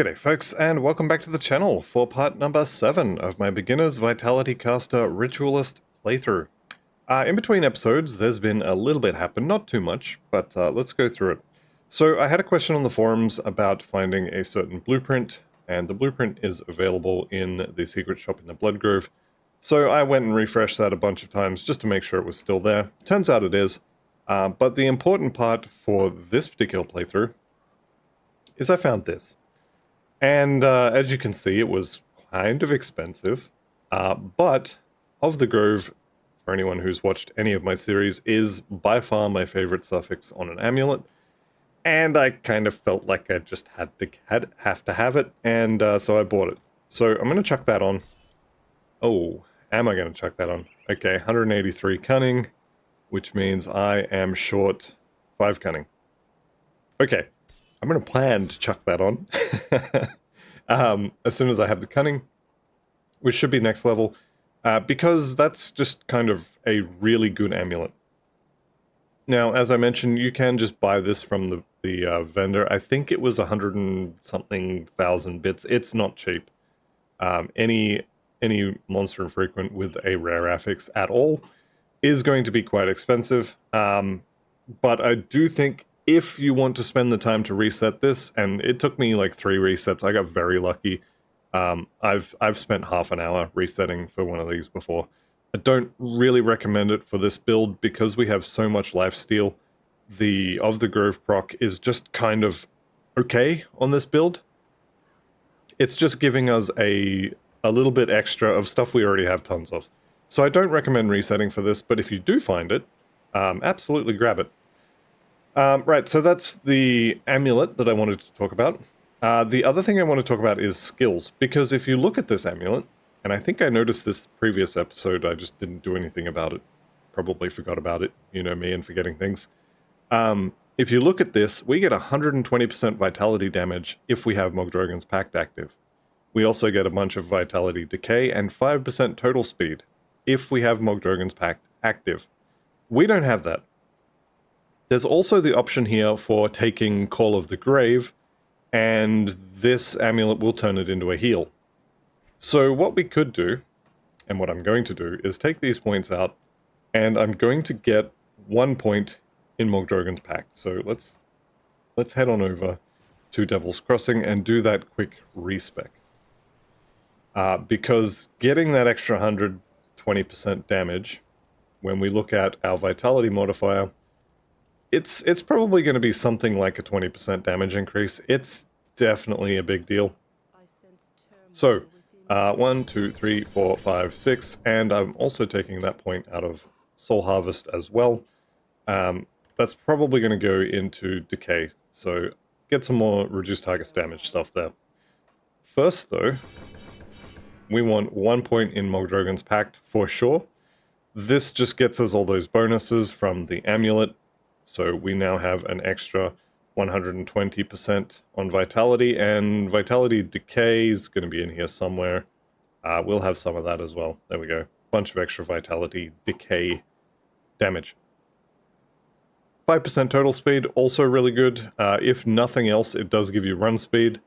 G'day folks, and welcome back to the channel for part number 7 of my Beginner's Vitality Caster Ritualist playthrough. In between episodes, there's been a little bit happen, not too much, but let's go through it. So I had a question on the forums about finding a certain blueprint, and the blueprint is available in the secret shop in the Bloodgrove. So I went and refreshed that a bunch of times just to make sure it was still there. Turns out it is, but the important part for this particular playthrough is I found this. And as you can see, it was kind of expensive, but Of the Grove, for anyone who's watched any of my series, is by far my favorite suffix on an amulet, and I kind of felt like I just have to have it, and so I bought it. So I'm going to chuck that on. Oh, am I going to chuck that on? Okay, 183 cunning, which means I am short 5 cunning. Okay. I'm going to plan to chuck that on as soon as I have the cunning, which should be next level, because that's just kind of a really good amulet. Now, as I mentioned, you can just buy this from the vendor. I think it was 100 and something thousand bits. It's not cheap. Any monster infrequent with a rare affix at all is going to be quite expensive, but I do think if you want to spend the time to reset this, and it took me like 3 resets, I got very lucky. I've spent half an hour resetting for one of these before. I don't really recommend it for this build because we have so much lifesteal. The Of the Grove proc is just kind of okay on this build. It's just giving us a little bit extra of stuff we already have tons of. So I don't recommend resetting for this, but if you do find it, absolutely grab it. Right, so that's the amulet that I wanted to talk about. The other thing I want to talk about is skills, because if you look at this amulet, and I think I noticed this previous episode, I just didn't do anything about it. Probably forgot about it, you know me and forgetting things. If you look at this, we get 120% vitality damage if we have Mogdrogan's Pact active. We also get a bunch of vitality decay and 5% total speed if we have Mogdrogan's Pact active. We don't have that. There's also the option here for taking Call of the Grave, and this amulet will turn it into a heal. So what we could do, and what I'm going to do, is take these points out, and I'm going to get 1 point in Mogdrogan's Pact. So let's head on over to Devil's Crossing and do that quick respec. Because getting that extra 120% damage, when we look at our vitality modifier, it's probably going to be something like a 20% damage increase. It's definitely a big deal. So, 1, 2, 3, 4, 5, 6, and I'm also taking that point out of Soul Harvest as well. That's probably going to go into Decay, so get some more reduced target damage stuff there. First, though, we want 1 point in Mogdrogan's Pact for sure. This just gets us all those bonuses from the amulet. So we now have an extra 120% on Vitality, and Vitality Decay is going to be in here somewhere. We'll have some of that as well. There we go. Bunch of extra Vitality Decay damage. 5% total speed, also really good. If nothing else, it does give you run speed.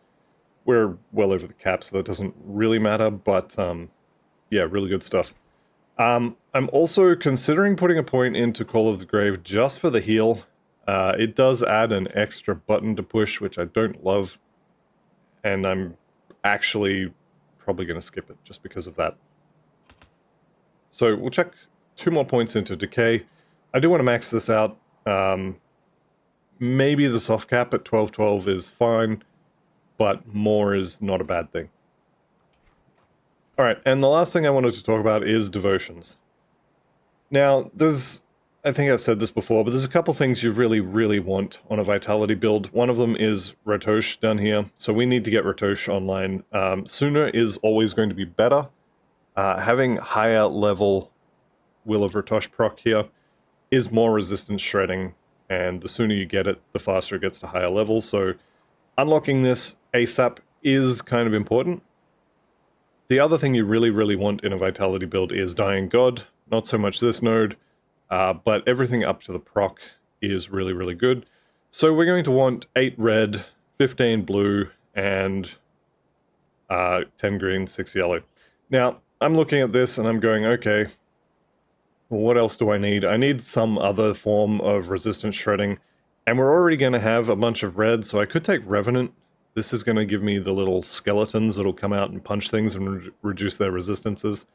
We're well over the cap, so that doesn't really matter, but yeah, really good stuff. I'm also considering putting a point into Call of the Grave just for the heal. It does add an extra button to push, which I don't love, and I'm actually probably going to skip it just because of that. So we'll check 2 more points into Decay. I do want to max this out. Maybe the soft cap at 1212 is fine, but more is not a bad thing. Alright, and the last thing I wanted to talk about is devotions. Now, I think I've said this before, but there's a couple things you really, really want on a Vitality build. One of them is Ratosh down here, so we need to get Ratosh online. Sooner is always going to be better. Having higher level Will of Ratosh proc here is more resistant shredding, and the sooner you get it, the faster it gets to higher levels, so unlocking this ASAP is kind of important. The other thing you really, really want in a Vitality build is Dying God. Not so much this node, but everything up to the proc is really, really good. So we're going to want 8 red, 15 blue, and 10 green, 6 yellow. Now, I'm looking at this and I'm going, okay, well, what else do I need? I need some other form of resistance shredding, and we're already going to have a bunch of red, so I could take Revenant. This is going to give me the little skeletons that'll come out and punch things and reduce their resistances.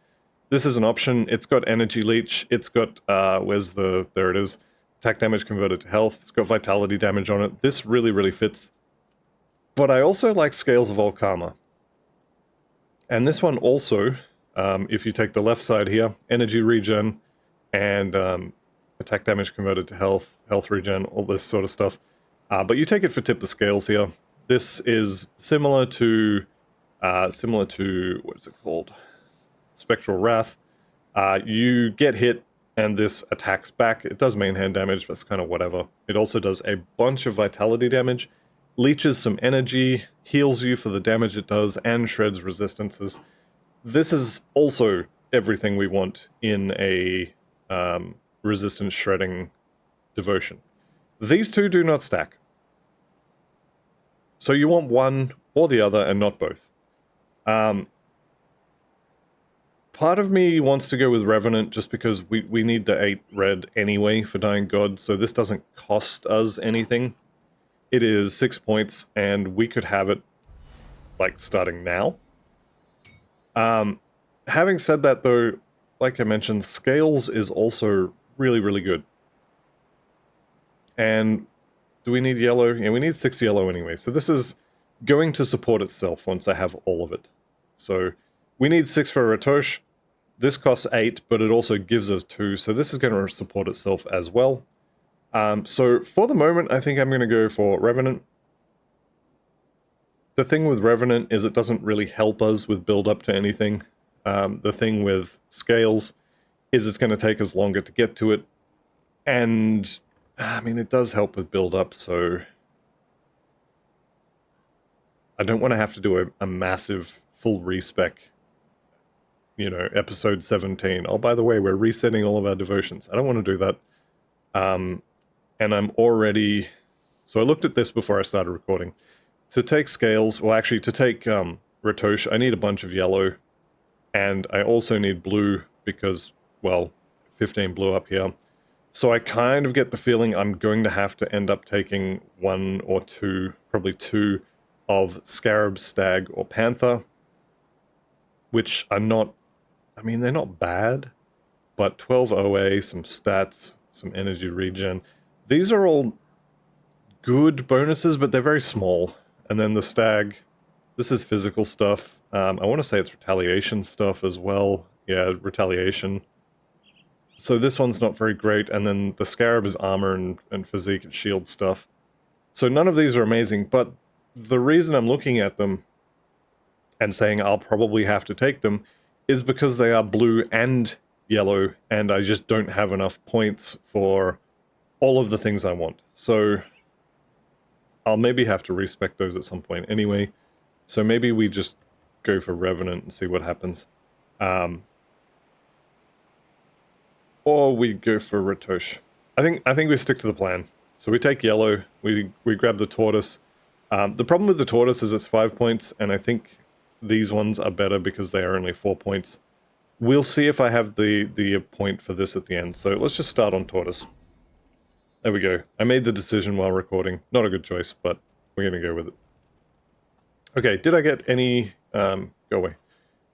This is an option. It's got Energy Leech. It's got, there it is. Attack damage converted to health. It's got Vitality damage on it. This really, really fits. But I also like Scales of Volkarma. And this one also, if you take the left side here, Energy Regen, and attack damage converted to health, health regen, all this sort of stuff. But you take it for Tip the Scales here. This is similar to, what is it called? Spectral Wrath. You get hit and this attacks back. It does main hand damage, but it's kind of whatever. It also does a bunch of vitality damage, leeches some energy, heals you for the damage it does, and shreds resistances. This is also everything we want in a resistance shredding devotion. These two do not stack. So you want one or the other and not both. Part of me wants to go with Revenant just because we need the 8 red anyway for Dying God, so this doesn't cost us anything. It is 6 points, and we could have it, like, starting now. Having said that, though, like I mentioned, Scales is also really, really good. And do we need yellow? Yeah, we need 6 yellow anyway, so this is going to support itself once I have all of it. So we need 6 for Ratosh. This costs 8, but it also gives us 2, so this is going to support itself as well. So for the moment, I think I'm going to go for Revenant. The thing with Revenant is it doesn't really help us with build-up to anything. The thing with Scales is it's going to take us longer to get to it. And, I mean, it does help with build-up, so I don't want to have to do a massive full respec. You know, episode 17. Oh, by the way, we're resetting all of our devotions. I don't want to do that. And I'm already... So I looked at this before I started recording. To take Scales, well, actually, to take Ratosh, I need a bunch of yellow. And I also need blue because, well, 15 blue up here. So I kind of get the feeling I'm going to have to end up taking 1 or 2, probably 2, of Scarab, Stag, or Panther. Which are not... I mean, they're not bad, but 12 OA, some stats, some energy regen. These are all good bonuses, but they're very small. And then the Stag, this is physical stuff. I want to say it's retaliation stuff as well. Yeah, retaliation. So this one's not very great. And then the Scarab is armor and physique and shield stuff. So none of these are amazing, but the reason I'm looking at them and saying I'll probably have to take them is because they are blue and yellow, and I just don't have enough points for all of the things I want. So I'll maybe have to respec those at some point anyway. So maybe we just go for Revenant and see what happens. Or we go for Ratosh. I think we stick to the plan. So we take yellow, we grab the Tortoise. The problem with the Tortoise is it's 5 points, and I think these ones are better because they are only 4 points. We'll see if I have the point for this at the end. So let's just start on Tortoise. There we go. I made the decision while recording. Not a good choice, but we're going to go with it. Okay, did I get any... go away.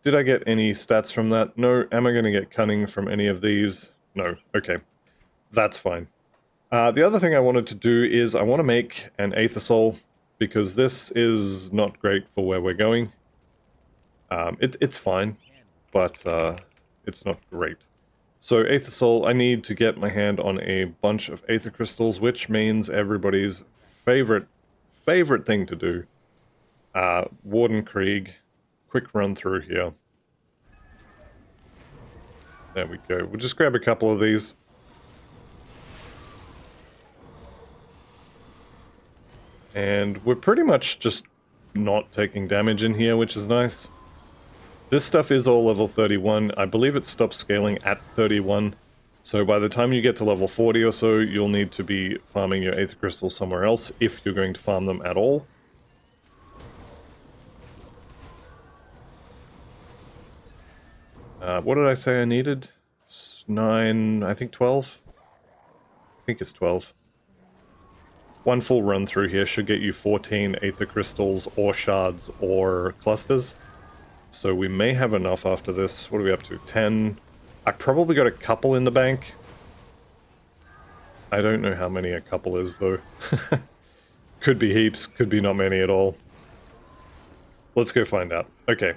Did I get any stats from that? No. Am I going to get cunning from any of these? No. Okay. That's fine. The other thing I wanted to do is I want to make an Aether Soul, because this is not great for where we're going. It's fine, but it's not great. So Aether Soul, I need to get my hand on a bunch of Aether Crystals, which means everybody's favorite thing to do. Warden Krieg, quick run through here. There we go. We'll just grab a couple of these. And we're pretty much just not taking damage in here, which is nice. This stuff is all level 31. I believe it stops scaling at 31. So by the time you get to level 40 or so, you'll need to be farming your Aether Crystals somewhere else, if you're going to farm them at all. What did I say I needed? 9, I think 12? I think it's 12. One full run through here should get you 14 aether crystals or shards or clusters. So we may have enough after this. What are we up to? 10. I probably got a couple in the bank. I don't know how many a couple is though. Could be heaps, could be not many at all. Let's go find out. Okay.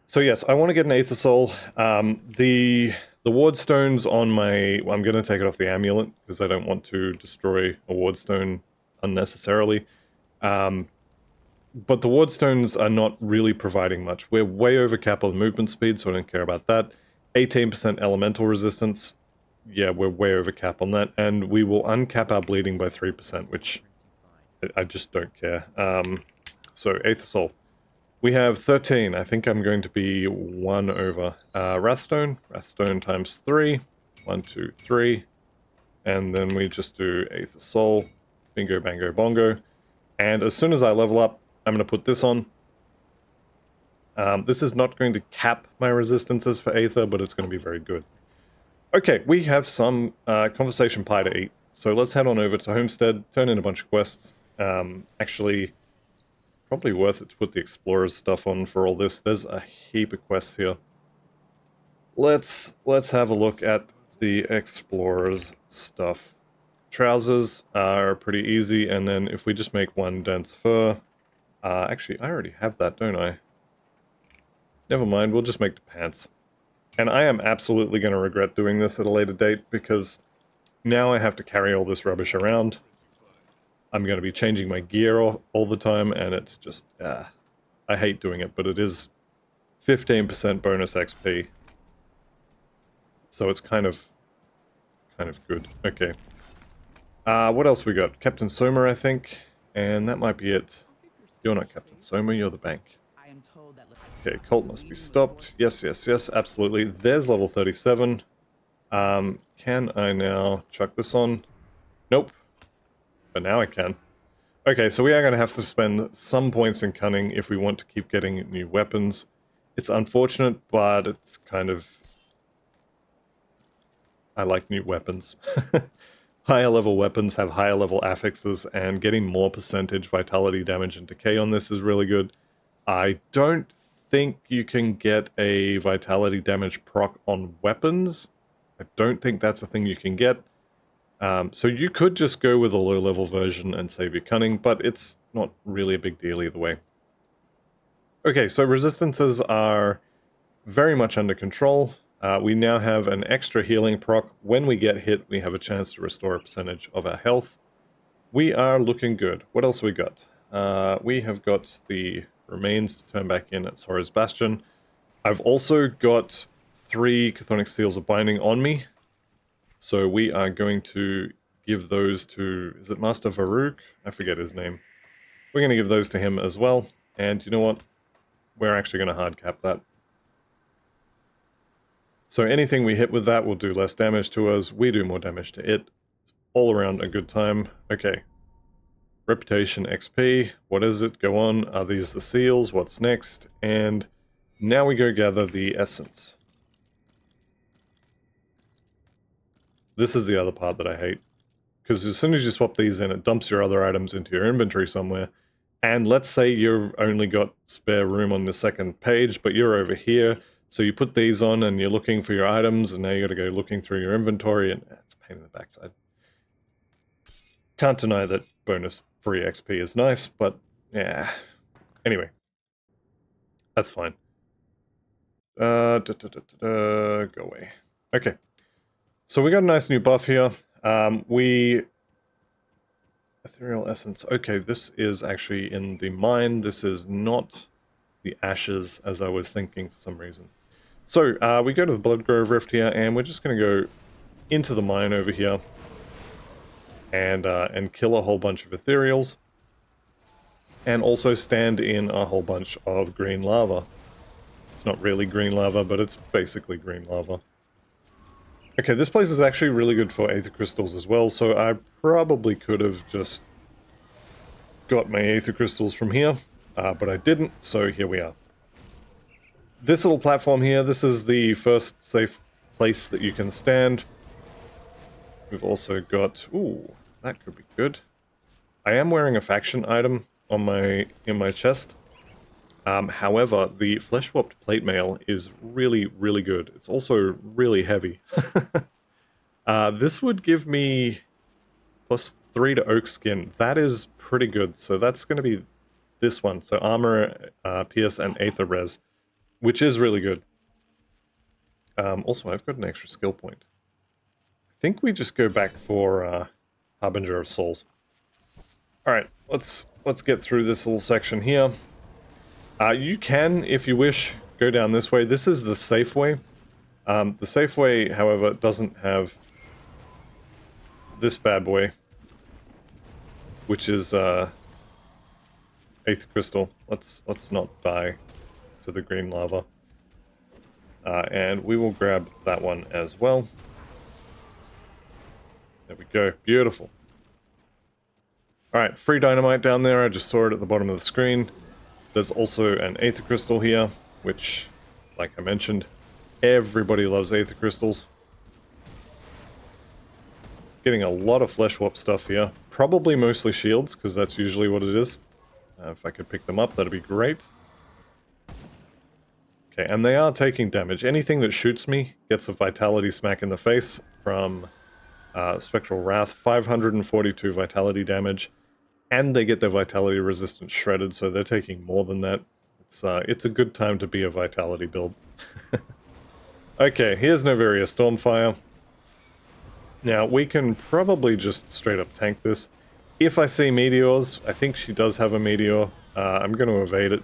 So yes, I want to get an Aether Soul. The ward stones on my... Well, I'm going to take it off the amulet, because I don't want to destroy a ward stone unnecessarily. But the ward stones are not really providing much. We're way over cap on movement speed, so I don't care about that. 18% elemental resistance. Yeah, we're way over cap on that. And we will uncap our bleeding by 3%, which I just don't care. So, Aether Soul. We have 13. I think I'm going to be 1 over. Wrathstone. Wrathstone times 3. 1, 2, 3. And then we just do Aether Soul. Bingo, bango, bongo. And as soon as I level up, I'm going to put this on. This is not going to cap my resistances for Aether, but it's going to be very good. Okay, we have some conversation pie to eat. So let's head on over to Homestead, turn in a bunch of quests. Actually, probably worth it to put the Explorers stuff on for all this. There's a heap of quests here. Let's have a look at the Explorers stuff. Trousers are pretty easy, and then if we just make 1 dense fur... actually, I already have that, don't I? Never mind, we'll just make the pants. And I am absolutely going to regret doing this at a later date, because now I have to carry all this rubbish around. I'm going to be changing my gear all the time, and it's just... I hate doing it, but it is 15% bonus XP. So it's kind of good. Okay. What else we got? Captain Soma, I think. And that might be it. You're not Captain Soma, you're the bank. Okay, cult must be stopped. Yes, yes, yes, absolutely. There's level 37. Can I now chuck this on? Nope. But now I can. Okay, so we are going to have to spend some points in cunning if we want to keep getting new weapons. It's unfortunate, but it's kind of... I like new weapons. Higher level weapons have higher level affixes, and getting more percentage vitality damage and decay on this is really good. I don't think you can get a vitality damage proc on weapons. I don't think that's a thing you can get. So you could just go with a low level version and save your cunning, but it's not really a big deal either way. Okay, so resistances are very much under control. We now have an extra healing proc. When we get hit, we have a chance to restore a percentage of our health. We are looking good. What else we got? We have got the remains to turn back in at Sora's Bastion. I've also got 3 Chthonic Seals of Binding on me. So we are going to give those to... Is it Master Varuk? I forget his name. We're going to give those to him as well. And you know what? We're actually going to hard cap that. So anything we hit with that will do less damage to us. We do more damage to it. All around a good time. Okay. Reputation XP. What is it? Go on. Are these the seals? What's next? And now we go gather the essence. This is the other part that I hate. Because as soon as you swap these in, it dumps your other items into your inventory somewhere. And let's say you've only got spare room on the second page, but you're over here. So you put these on and you're looking for your items, and now you got to go looking through your inventory, and it's a pain in the backside. Can't deny that bonus free XP is nice, but yeah. Anyway. That's fine. Go away. Okay. So we got a nice new buff here. Ethereal Essence. Okay, this is actually in the mine. This is not the ashes, as I was thinking for some reason. So, we go to the Bloodgrove Rift here, and we're just going to go into the mine over here and kill a whole bunch of ethereals, and also stand in a whole bunch of green lava. It's not really green lava, but it's basically green lava. Okay, this place is actually really good for Aether Crystals as well, so I probably could have just got my Aether Crystals from here, but I didn't, so here we are. This little platform here, this is the first safe place that you can stand. We've also got... Ooh, that could be good. I am wearing a faction item on in my chest. However, the flesh-swapped plate mail is really, really good. It's also really heavy. This would give me +3 to oak skin. That is pretty good. So that's going to be this one. So armor, PS, and aether res, which is really good. Also, I've got an extra skill point. I think we just go back for Harbinger of Souls. Alright, let's get through this little section here. You can, if you wish, go down this way. This is the safe way. The safe way, however, doesn't have this bad boy, which is Aether Crystal. Let's not die to the green lava. And we will grab that one as well. There we go. Beautiful. Alright, free dynamite down there. I just saw it at the bottom of the screen. There's also an Aether Crystal here, which, like I mentioned, everybody loves Aether Crystals. Getting a lot of flesh warp stuff here. Probably mostly shields, because that's usually what it is. If I could pick them up, that'd be great. Okay, and they are taking damage. Anything that shoots me gets a vitality smack in the face from Spectral Wrath. 542 vitality damage. And they get their vitality resistance shredded, so they're taking more than that. It's a good time to be a vitality build. Okay, here's Noveria Stormfire. Now, we can probably just straight up tank this. If I see meteors, I think she does have a meteor. I'm going to evade it.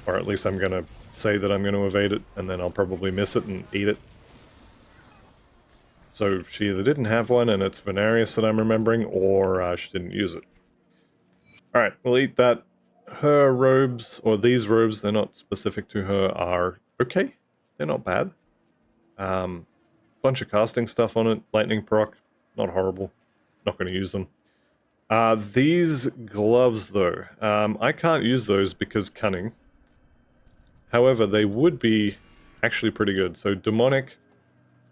Or at least I'm going to say that I'm going to evade it, and then I'll probably miss it and eat it. So she either didn't have one, and it's Venarius that I'm remembering, or she didn't use it. Alright, we'll eat that. Her robes, or these robes, they're not specific to her, are okay. They're not bad. Bunch of casting stuff on it. Lightning proc, not horrible. Not going to use them. These gloves, though, I can't use those because cunning. However, they would be actually pretty good. So demonic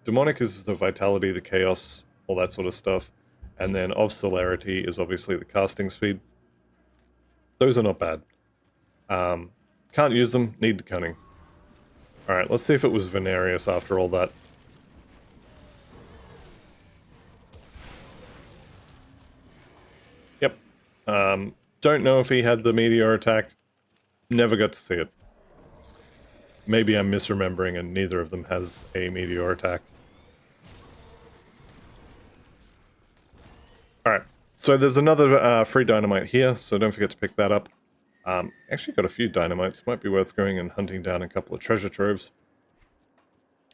is the vitality, the chaos, all that sort of stuff. And then of celerity is obviously the casting speed. Those are not bad. Can't use them, need the cunning. Alright, let's see if it was Venarius after all that. Yep. Don't know if he had the meteor attack. Never got to see it. Maybe I'm misremembering and neither of them has a meteor attack. Alright, so there's another free dynamite here, so don't forget to pick that up. Actually got a few dynamites, might be worth going and hunting down a couple of treasure troves.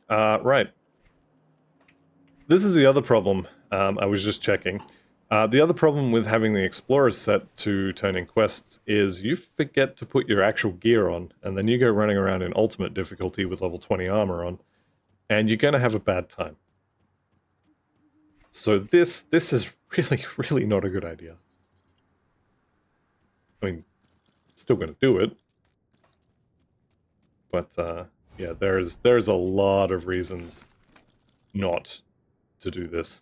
Right. This is the other problem, I was just checking. The other problem with having the Explorers set to turning quests is you forget to put your actual gear on, and then you go running around in ultimate difficulty with level 20 armor on, and you're going to have a bad time. So this is really, really not a good idea. I mean, still going to do it. But, yeah, there's a lot of reasons not to do this.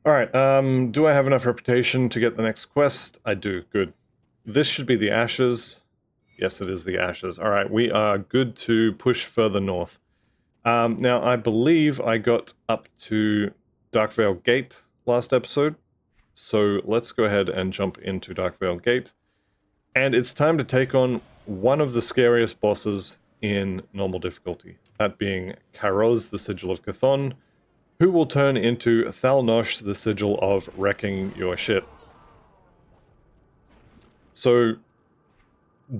Alright, do I have enough reputation to get the next quest? I do, good. This should be the Ashes. Yes, it is the Ashes. Alright, we are good to push further north. Now, I believe I got up to Darkvale Gate last episode. So let's go ahead and jump into Darkvale Gate. And it's time to take on one of the scariest bosses in normal difficulty. That being Karoz, the Sigil of Chthon, who will turn into Thalnosh, the Sigil of Wrecking Your Shit. So,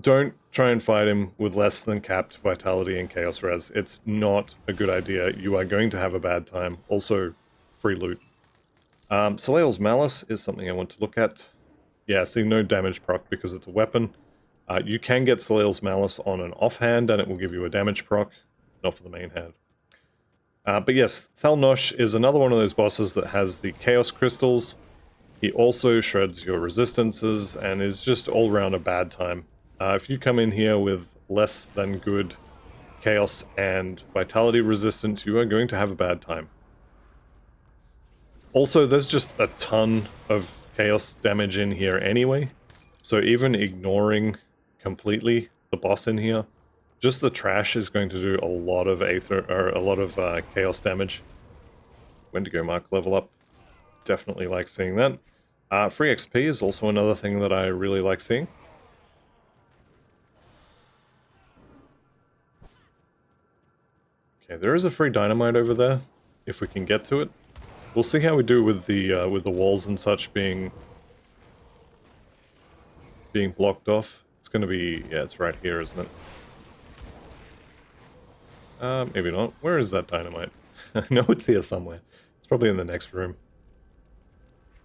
don't try and fight him with less than capped vitality and chaos res. It's not a good idea. You are going to have a bad time. Also, free loot. Soleil's Malice is something I want to look at. Yeah, see, no damage proc because it's a weapon. You can get Soleil's Malice on an offhand and it will give you a damage proc, not for the main hand. But yes, Thalnosh is another one of those bosses that has the Chaos Crystals. He also shreds your resistances and is just all around a bad time. If you come in here with less than good chaos and vitality resistance, you are going to have a bad time. Also, there's just a ton of chaos damage in here anyway, so even ignoring completely the boss in here, just the trash is going to do a lot of aether, or a lot of chaos damage. Wendigo Mark level up. Definitely like seeing that. Free XP is also another thing that I really like seeing. Okay, there is a free dynamite over there, if we can get to it. We'll see how we do with the walls and such being blocked off. It's going to be, yeah, it's right here, isn't it? Maybe not. Where is that dynamite? I know it's here somewhere. It's probably in the next room.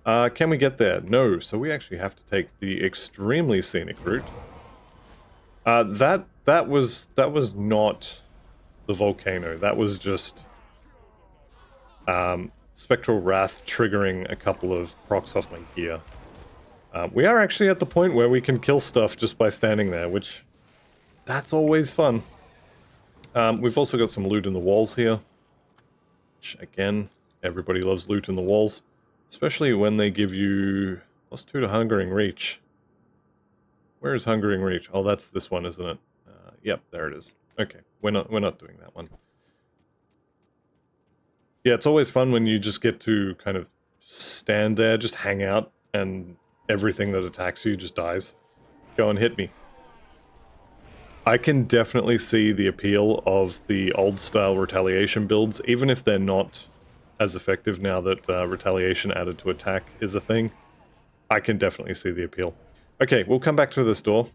Can we get there? No, so we actually have to take the extremely scenic route. That was not the volcano. That was just Spectral Wrath triggering a couple of procs off my gear. We are actually at the point where we can kill stuff just by standing there, which that's always fun. We've also got some loot in the walls here, which again, everybody loves loot in the walls. Especially when they give you +2 to Hungering Reach. Where is Hungering Reach? Oh, that's this one, isn't it? Yep, there it is. Okay, we're not doing that one. Yeah, it's always fun when you just get to kind of stand there, just hang out, and everything that attacks you just dies. Go and hit me. I can definitely see the appeal of the old-style retaliation builds, even if they're not as effective now that retaliation added to attack is a thing. I can definitely see the appeal. Okay, we'll come back to this door,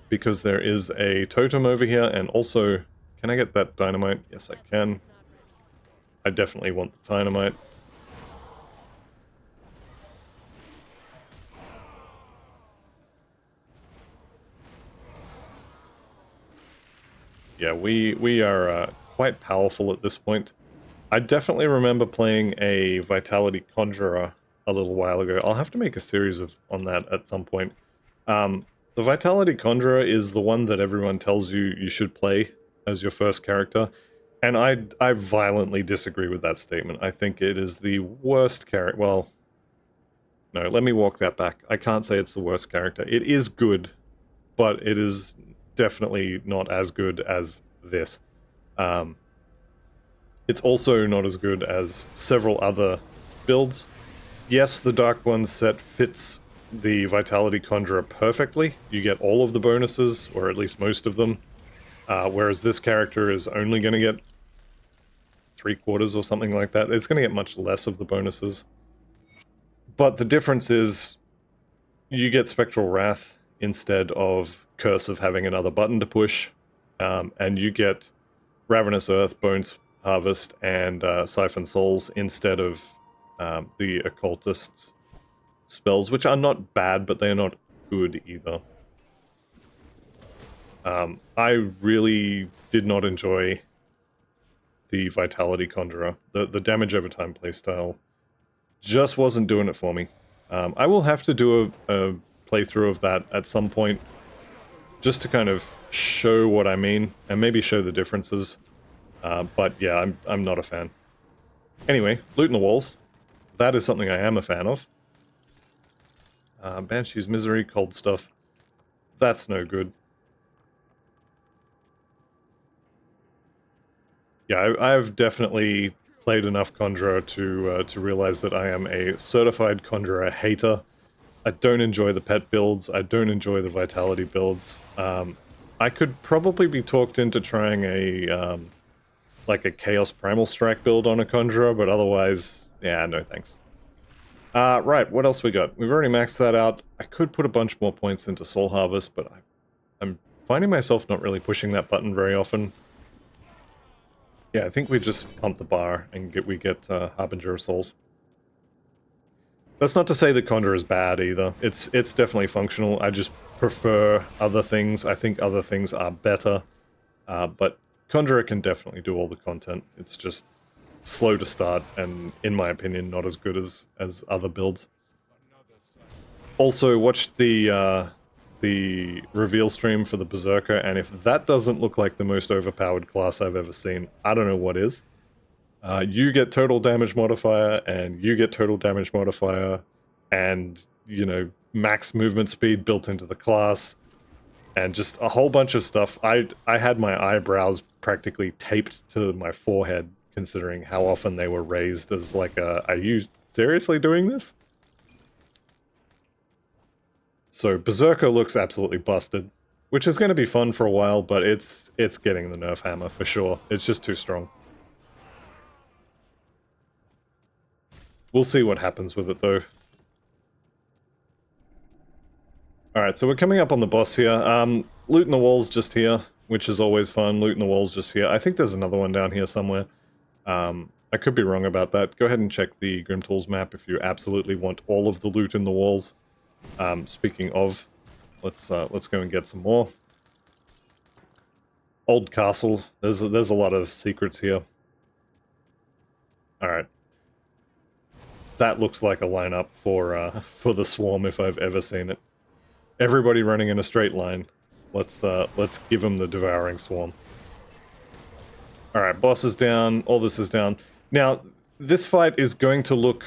because there is a totem over here, and also, can I get that dynamite? Yes, I can. I definitely want the dynamite. Yeah, we are quite powerful at this point. I definitely remember playing a Vitality Conjurer a little while ago. I'll have to make a series on that at some point. The Vitality Conjurer is the one that everyone tells you should play as your first character, and I violently disagree with that statement. I think it is the worst character. Well, no, let me walk that back. I can't say it's the worst character. It is good, but it is definitely not as good as this. It's also not as good as several other builds. Yes, the Dark One set fits the Vitality Conjurer perfectly. You get all of the bonuses, or at least most of them, whereas this character is only going to get 3/4 or something like that. It's going to get much less of the bonuses. But the difference is you get Spectral Wrath instead of Curse of having another button to push, and you get Ravenous Earth, Bones Harvest, and Siphon Souls instead of the Occultist's spells, which are not bad, but they're not good either. I really did not enjoy the Vitality Conjurer. The damage over time playstyle just wasn't doing it for me. I will have to do a playthrough of that at some point, just to kind of show what I mean, and maybe show the differences. But yeah, I'm not a fan. Anyway, loot in the walls. That is something I am a fan of. Banshee's Misery, cold stuff. That's no good. Yeah, I've definitely played enough Conjurer to realize that I am a certified Conjurer hater. I don't enjoy the pet builds. I don't enjoy the Vitality builds. I could probably be talked into trying a like a Chaos Primal Strike build on a Conjurer, but otherwise, yeah, no thanks. Right, what else we got? We've already maxed that out. I could put a bunch more points into Soul Harvest, but I'm finding myself not really pushing that button very often. Yeah, I think we just pump the bar and we get Harbinger of Souls. That's not to say that Conjurer is bad either. It's definitely functional. I just prefer other things. I think other things are better. But Conjurer can definitely do all the content. It's just slow to start and, in my opinion, not as good as other builds. Also, watch the the reveal stream for the Berserker, and if that doesn't look like the most overpowered class I've ever seen, I don't know what is. You get total damage modifier, and you get total damage modifier, and, you know, max movement speed built into the class, and just a whole bunch of stuff. I had my eyebrows practically taped to my forehead, considering how often they were raised as like are you seriously doing this? So Berserker looks absolutely busted, which is going to be fun for a while, but it's getting the nerf hammer for sure. It's just too strong. We'll see what happens with it though. Alright, so we're coming up on the boss here. Looting the walls just here, which is always fun. Looting the walls just here. I think there's another one down here somewhere. I could be wrong about that. Go ahead and check the Grim Tools map if you absolutely want all of the loot in the walls. Speaking of, let's go and get some more. Old castle. There's a lot of secrets here. Alright. That looks like a lineup for the swarm if I've ever seen it. Everybody running in a straight line. Let's give them the devouring swarm. Alright, boss is down, all this is down. Now, this fight is going to look...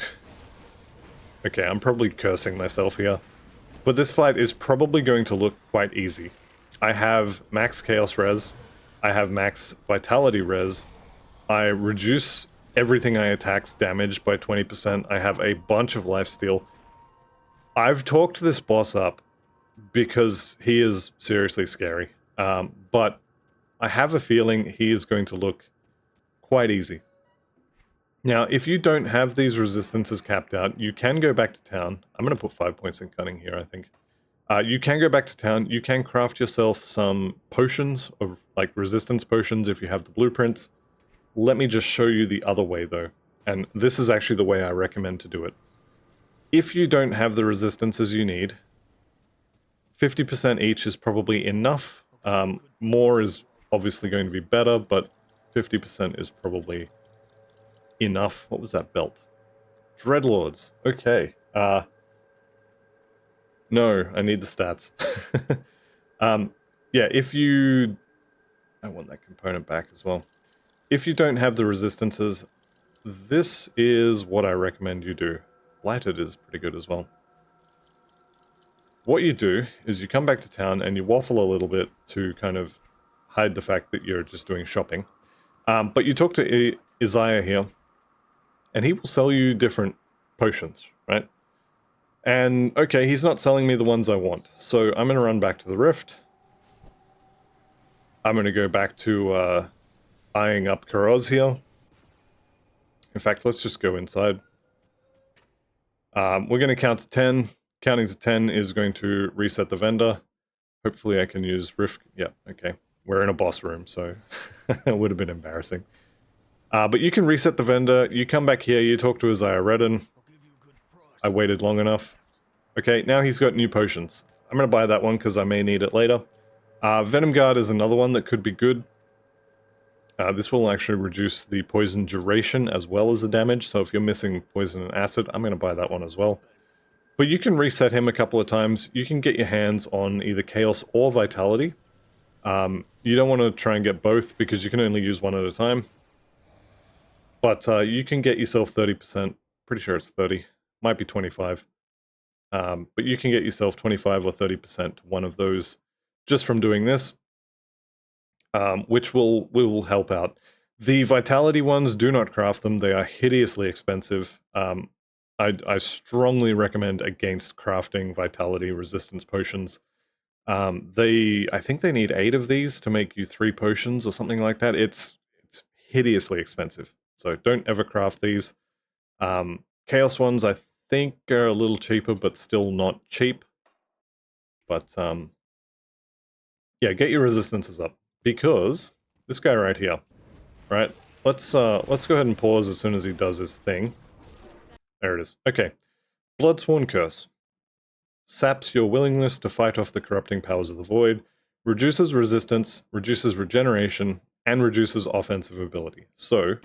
Okay, I'm probably cursing myself here. But this fight is probably going to look quite easy. I have max chaos res, I have max vitality res, I reduce everything I attack's damage by 20%, I have a bunch of lifesteal. I've talked this boss up because he is seriously scary, but I have a feeling he is going to look quite easy. Now, if you don't have these resistances capped out, you can go back to town. I'm going to put 5 points in cunning here, I think. You can go back to town. You can craft yourself some potions, of like resistance potions if you have the blueprints. Let me just show you the other way, though. And this is actually the way I recommend to do it. If you don't have the resistances you need, 50% each is probably enough. More is obviously going to be better, but 50% is probably enough. What was that belt? Dreadlords. Okay. No, I need the stats. Yeah, if you... I want that component back as well. If you don't have the resistances, this is what I recommend you do. Blighted is pretty good as well. What you do is you come back to town and you waffle a little bit to kind of hide the fact that you're just doing shopping. But you talk to Isaiah here, and he will sell you different potions, right? And, okay, he's not selling me the ones I want. So I'm going to run back to the Rift. I'm going to go back to eyeing up Karoz here. In fact, let's just go inside. We're going to count to 10. Counting to 10 is going to reset the vendor. Hopefully I can use Rift. Yeah, okay. We're in a boss room, so it would have been embarrassing. But you can reset the vendor. You come back here, you talk to Isaiah Redden. I waited long enough. Okay, now he's got new potions. I'm going to buy that one because I may need it later. Venom Guard is another one that could be good. This will actually reduce the poison duration as well as the damage, so if you're missing poison and acid, I'm going to buy that one as well. But you can reset him a couple of times. You can get your hands on either Chaos or Vitality. You don't want to try and get both because you can only use one at a time. But you can get yourself 30%. Pretty sure it's 30. Might be 25. But you can get yourself 25 or 30% one of those just from doing this, which will help out. The Vitality ones, do not craft them. They are hideously expensive. I strongly recommend against crafting Vitality resistance potions. I think they need 8 of these to make you 3 potions or something like that. It's hideously expensive. So don't ever craft these. Chaos ones I think are a little cheaper, but still not cheap. But yeah, get your resistances up because this guy right here, right? Let's go ahead and pause as soon as he does his thing. There it is. Okay. Bloodsworn Curse. Saps your willingness to fight off the corrupting powers of the void, reduces resistance, reduces regeneration, and reduces offensive ability. So,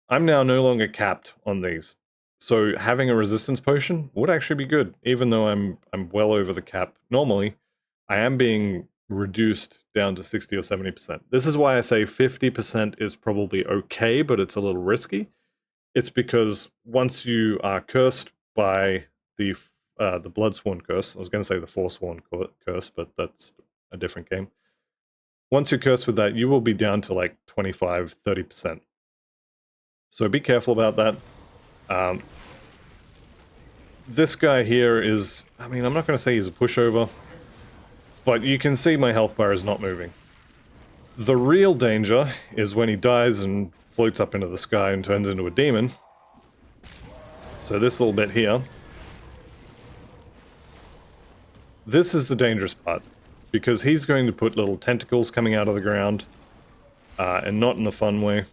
I'm now no longer capped on these. So having a resistance potion would actually be good, even though I'm well over the cap normally. I am being reduced down to 60 or 70%. This is why I say 50% is probably okay, but it's a little risky. It's because once you are cursed by the Bloodsworn curse, I was going to say the Forsworn curse, but that's a different game. Once you're cursed with that, you will be down to like 25, 30%. So be careful about that. This guy here is, I mean, I'm not going to say he's a pushover, but you can see my health bar is not moving. The real danger is when he dies and floats up into the sky and turns into a demon. So this little bit here. This is the dangerous part, because he's going to put little tentacles coming out of the ground, and not in a fun way.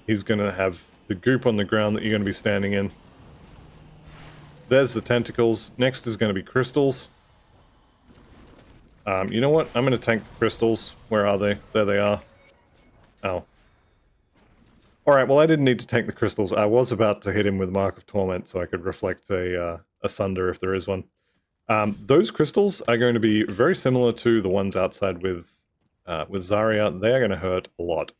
He's going to have the goop on the ground that you're going to be standing in. There's the tentacles. Next is going to be crystals. You know what? I'm going to tank the crystals. Where are they? There they are. Oh. Alright, well I didn't need to tank the crystals. I was about to hit him with Mark of Torment so I could reflect a Sunder if there is one. Those crystals are going to be very similar to the ones outside with Zarya. They are going to hurt a lot.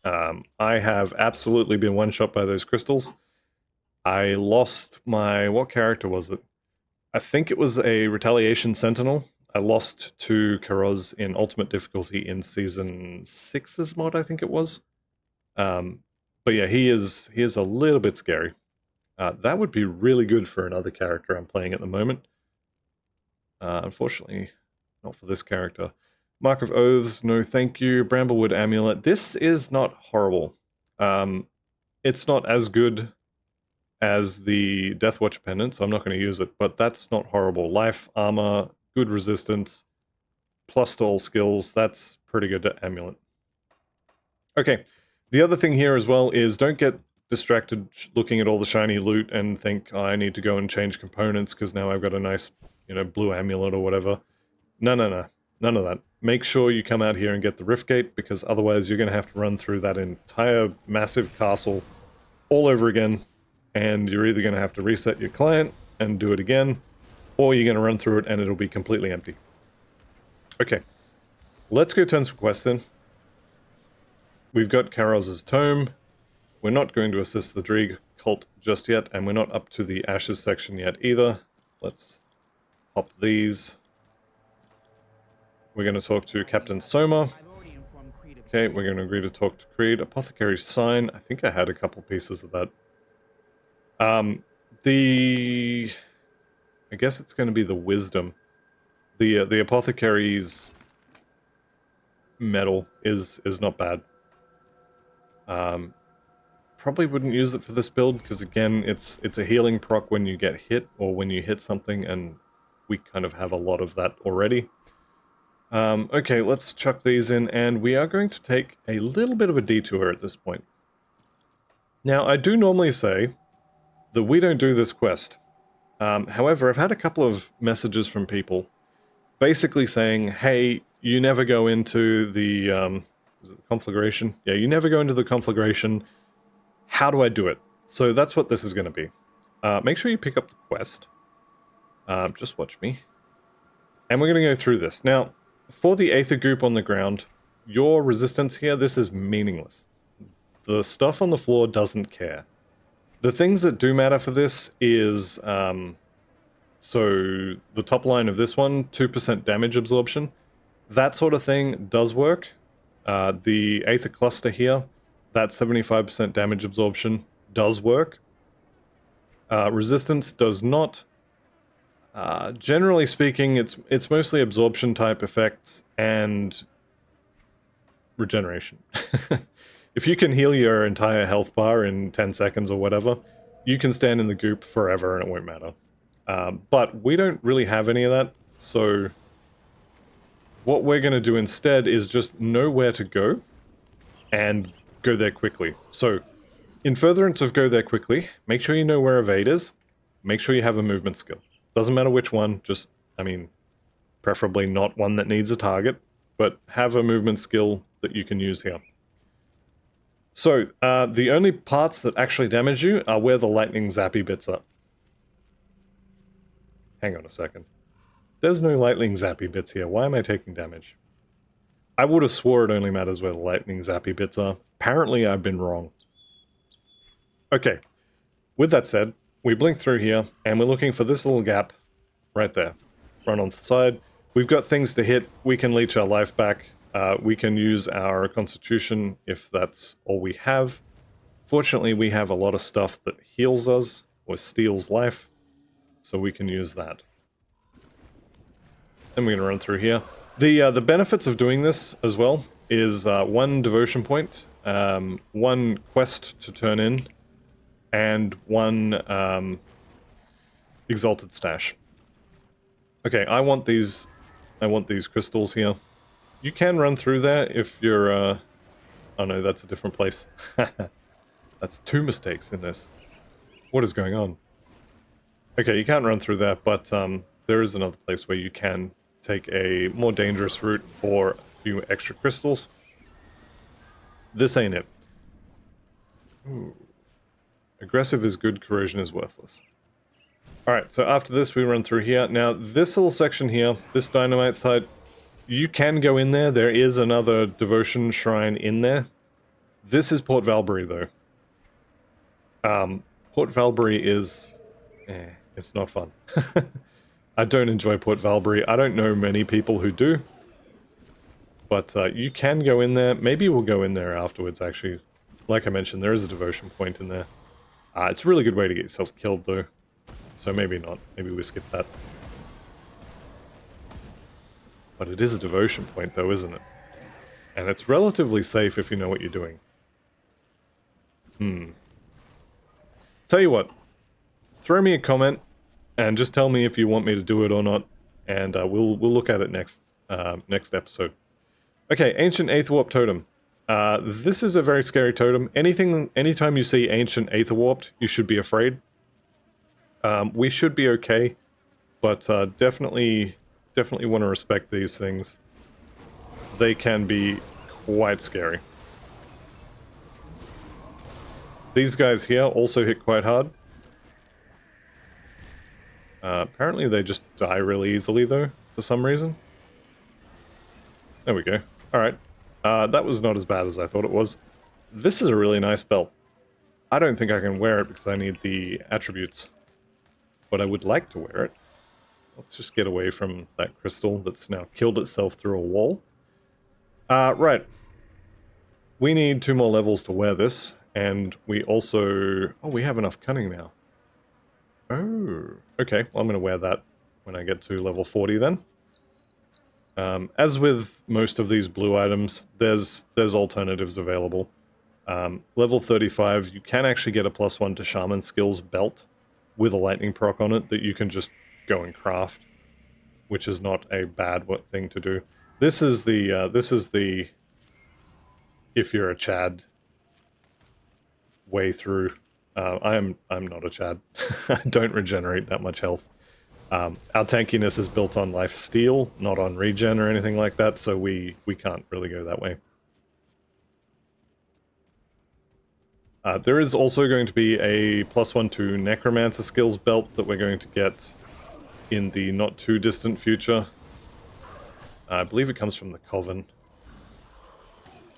I have absolutely been one-shot by those crystals. I lost my... what character was it? I think it was a Retaliation Sentinel. I lost to Karoz in Ultimate Difficulty in Season 6's mod, I think it was. But yeah, he is a little bit scary. That would be really good for another character I'm playing at the moment. Unfortunately, not for this character. Mark of Oaths, no thank you. Bramblewood Amulet. This is not horrible. It's not as good as the Deathwatch Pendant, so I'm not going to use it, but that's not horrible. Life, armor, good resistance, plus to all skills. That's pretty good amulet. Okay, the other thing here as well is don't get distracted looking at all the shiny loot and think, oh, I need to go and change components because now I've got a nice, blue amulet or whatever. No. None of that. Make sure you come out here and get the Rift Gate, because otherwise you're going to have to run through that entire massive castle all over again, and you're either going to have to reset your client and do it again, or you're going to run through it and it'll be completely empty. Okay, let's go turn some quests in. We've got Karoz's Tome. We're not going to assist the Dreeg cult just yet, and we're not up to the Ashes section yet either. Let's hop these. We're going to talk to Captain Soma. Okay, we're going to agree to talk to Creed. Apothecary's Sign. I think I had a couple pieces of that. I guess it's going to be the Wisdom. The Apothecary's medal is not bad. Probably wouldn't use it for this build, because again, it's a healing proc when you get hit, or when you hit something, and we kind of have a lot of that already. Okay, let's chuck these in, and we are going to take a little bit of a detour at this point. Now, I do normally say that we don't do this quest. However, I've had a couple of messages from people basically saying, hey, you never go into the, is it the Conflagration? Yeah, you never go into the Conflagration. How do I do it? So that's what this is going to be. Make sure you pick up the quest. Just watch me. And we're going to go through this. Now, for the Aether Goop on the ground, your resistance here, this is meaningless. The stuff on the floor doesn't care. The things that do matter for this is, so the top line of this one, 2% damage absorption. That sort of thing does work. The Aether Cluster here, that 75% damage absorption does work. Resistance does not. Generally speaking, it's mostly absorption type effects and regeneration. If you can heal your entire health bar in 10 seconds or whatever, you can stand in the goop forever and it won't matter. But we don't really have any of that, so what we're going to do instead is just know where to go and go there quickly. So, in furtherance of go there quickly, make sure you know where evade is, make sure you have a movement skill. Doesn't matter which one, just, I mean, preferably not one that needs a target, but have a movement skill that you can use here. So, the only parts that actually damage you are where the lightning zappy bits are. Hang on a second. There's no lightning zappy bits here. Why am I taking damage? I would have swore it only matters where the lightning zappy bits are. Apparently I've been wrong. Okay, with that said, we blink through here, and we're looking for this little gap right there. Run on the side. We've got things to hit. We can leech our life back. We can use our constitution if that's all we have. Fortunately, we have a lot of stuff that heals us or steals life, so we can use that. And we're going to run through here. The benefits of doing this as well is 1 devotion point, 1 quest to turn in, and 1 exalted stash. Okay, I want these crystals here. You can run through there if you're oh no, that's a different place. That's 2 mistakes in this. What is going on? Okay, you can't run through there, but there is another place where you can take a more dangerous route for a few extra crystals. This ain't it. Ooh. Aggressive is good, corrosion is worthless. Alright, so after this we run through here. Now, this little section here, this dynamite side, you can go in there. There is another devotion shrine in there. This is Port Valbury, though. Port Valbury is... it's not fun. I don't enjoy Port Valbury. I don't know many people who do. But you can go in there. Maybe we'll go in there afterwards, actually. Like I mentioned, there is a devotion point in there. It's a really good way to get yourself killed, though. So maybe not. Maybe we skip that. But it is a devotion point, though, isn't it? And it's relatively safe if you know what you're doing. Tell you what. Throw me a comment, and just tell me if you want me to do it or not. And we'll look at it next episode. Okay, Ancient Aetherwarp Totem. This is a very scary totem. Anytime you see Ancient Aetherwarped, you should be afraid. We should be okay, but definitely want to respect these things. They can be quite scary. These guys here also hit quite hard. Apparently they just die really easily, though, for some reason. There we go. Alright. That was not as bad as I thought it was. This is a really nice belt. I don't think I can wear it because I need the attributes. But I would like to wear it. Let's just get away from that crystal that's now killed itself through a wall. Right. We need 2 more levels to wear this. And we also... Oh, we have enough cunning now. Oh, okay. Well, I'm going to wear that when I get to level 40 then. As with most of these blue items, there's alternatives available. Level 35, you can actually get a +1 to Shaman Skills belt with a lightning proc on it that you can just go and craft, which is not a bad thing to do. This is the if you're a Chad way through. I'm not a Chad. I don't regenerate that much health. Our tankiness is built on life steal, not on regen or anything like that, so we can't really go that way. There is also going to be a +1 to Necromancer skills belt that we're going to get in the not too distant future. I believe it comes from the Coven.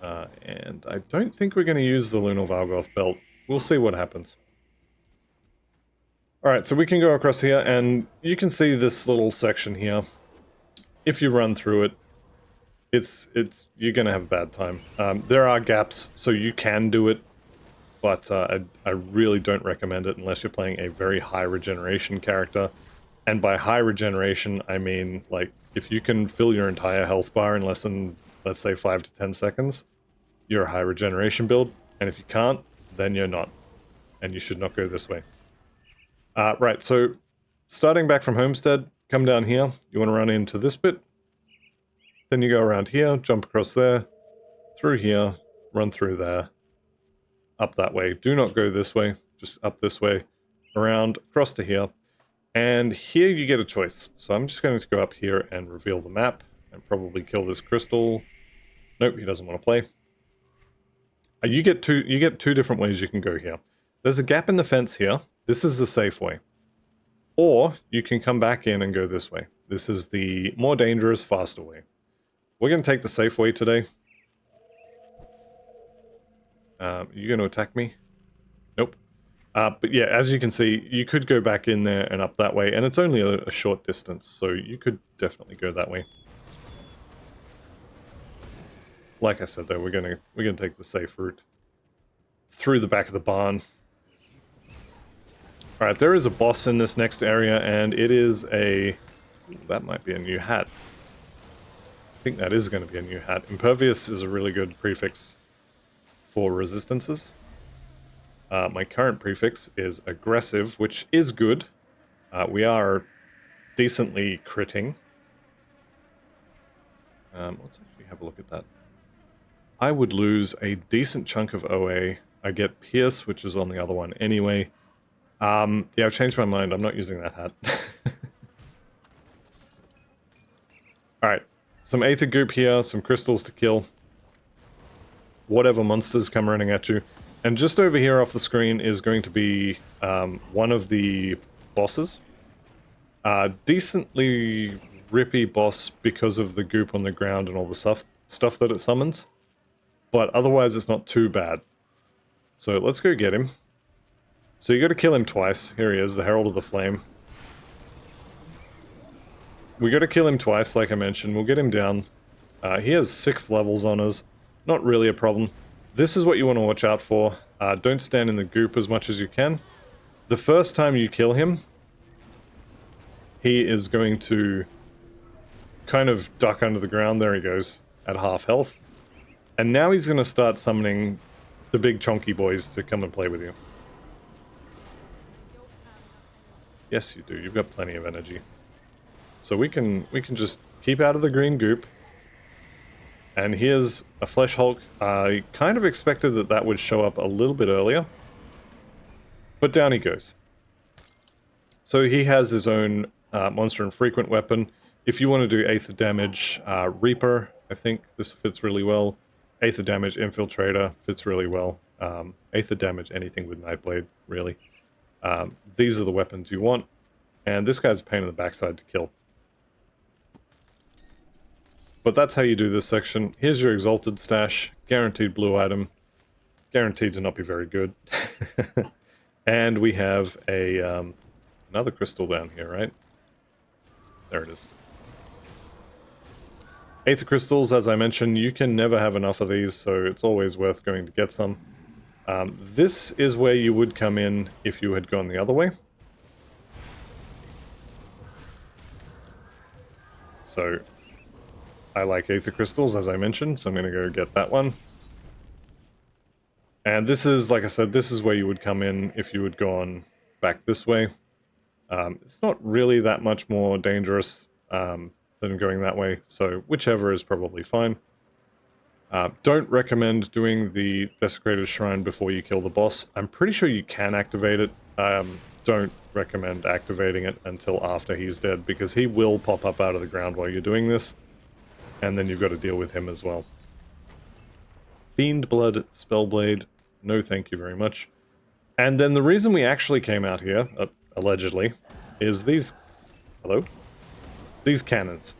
And I don't think we're going to use the Lunar Valgoth belt. We'll see what happens. Alright, so we can go across here, and you can see this little section here. If you run through it, you're going to have a bad time. There are gaps, so you can do it, but I really don't recommend it unless you're playing a very high regeneration character. And by high regeneration, I mean, like, if you can fill your entire health bar in less than, let's say, 5 to 10 seconds, you're a high regeneration build, and if you can't, then you're not. And you should not go this way. Right, so starting back from Homestead, come down here. You want to run into this bit. Then you go around here, jump across there, through here, run through there, up that way. Do not go this way, just up this way, around, across to here. And here you get a choice. So I'm just going to go up here and reveal the map and probably kill this crystal. Nope, he doesn't want to play. You get two different ways you can go here. There's a gap in the fence here. This is the safe way. Or you can come back in and go this way. This is the more dangerous, faster way. We're going to take the safe way today. Are you going to attack me? Nope. But yeah, as you can see, you could go back in there and up that way, and it's only a short distance, so you could definitely go that way. Like I said, though, we're gonna take the safe route through the back of the barn. All right, there is a boss in this next area, and it is a... that might be a new hat. I think that is going to be a new hat. Impervious is a really good prefix for resistances. My current prefix is aggressive, which is good. We are decently critting. Let's actually have a look at that. I would lose a decent chunk of OA. I get Pierce, which is on the other one anyway. Yeah, I've changed my mind. I'm not using that hat. Alright, some Aether Goop here, some crystals to kill. Whatever monsters come running at you. And just over here off the screen is going to be one of the bosses. Decently rippy boss because of the goop on the ground and all the stuff that it summons. But otherwise it's not too bad. So let's go get him. So you got to kill him twice. Here he is, the Herald of the Flame. We got to kill him twice, like I mentioned. We'll get him down. He has 6 levels on us. Not really a problem. This is what you want to watch out for. Don't stand in the goop as much as you can. The first time you kill him, he is going to kind of duck under the ground. There he goes, at half health. And now he's going to start summoning the big chonky boys to come and play with you. Yes, you do. You've got plenty of energy. So we can just keep out of the green goop. And here's a Flesh Hulk. I kind of expected that would show up a little bit earlier. But down he goes. So he has his own monster and frequent weapon. If you want to do Aether damage, Reaper, I think this fits really well. Aether damage, Infiltrator fits really well. Aether damage, anything with Nightblade, really. These are the weapons you want. And this guy's a pain in the backside to kill. But that's how you do this section. Here's your Exalted stash. Guaranteed blue item. Guaranteed to not be very good. And we have a another crystal down here, right? There it is. Aether crystals, as I mentioned, you can never have enough of these, so it's always worth going to get some. This is where you would come in if you had gone the other way. So I like Aether crystals, as I mentioned, so I'm going to go get that one. And this is, like I said, this is where you would come in if you had gone back this way. It's not really that much more dangerous than going that way, so whichever is probably fine. Don't recommend doing the Desecrated Shrine before you kill the boss. I'm pretty sure you can activate it. Don't recommend activating it until after he's dead, because he will pop up out of the ground while you're doing this. And then you've got to deal with him as well. Fiend Blood, Spellblade, no thank you very much. And then the reason we actually came out here, allegedly, is these... hello? These cannons.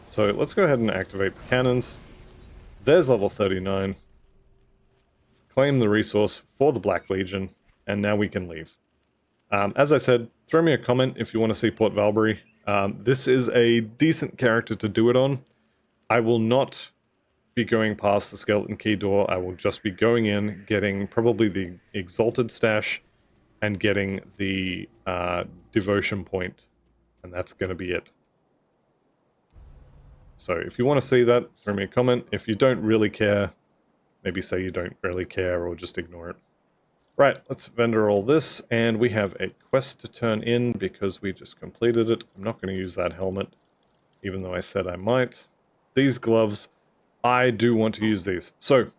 So let's go ahead and activate the cannons. There's level 39. Claim the resource for the Black Legion, and now we can leave. As I said, throw me a comment if you want to see Port Valbury. This is a decent character to do it on. I will not be going past the Skeleton Key door. I will just be going in, getting probably the Exalted stash, and getting the Devotion point. And that's going to be it. So if you want to see that, throw me a comment. If you don't really care, maybe say you don't really care or just ignore it. Right, let's vendor all this, and we have a quest to turn in because we just completed it. I'm not going to use that helmet, even though I said I might. These gloves, I do want to use these. So,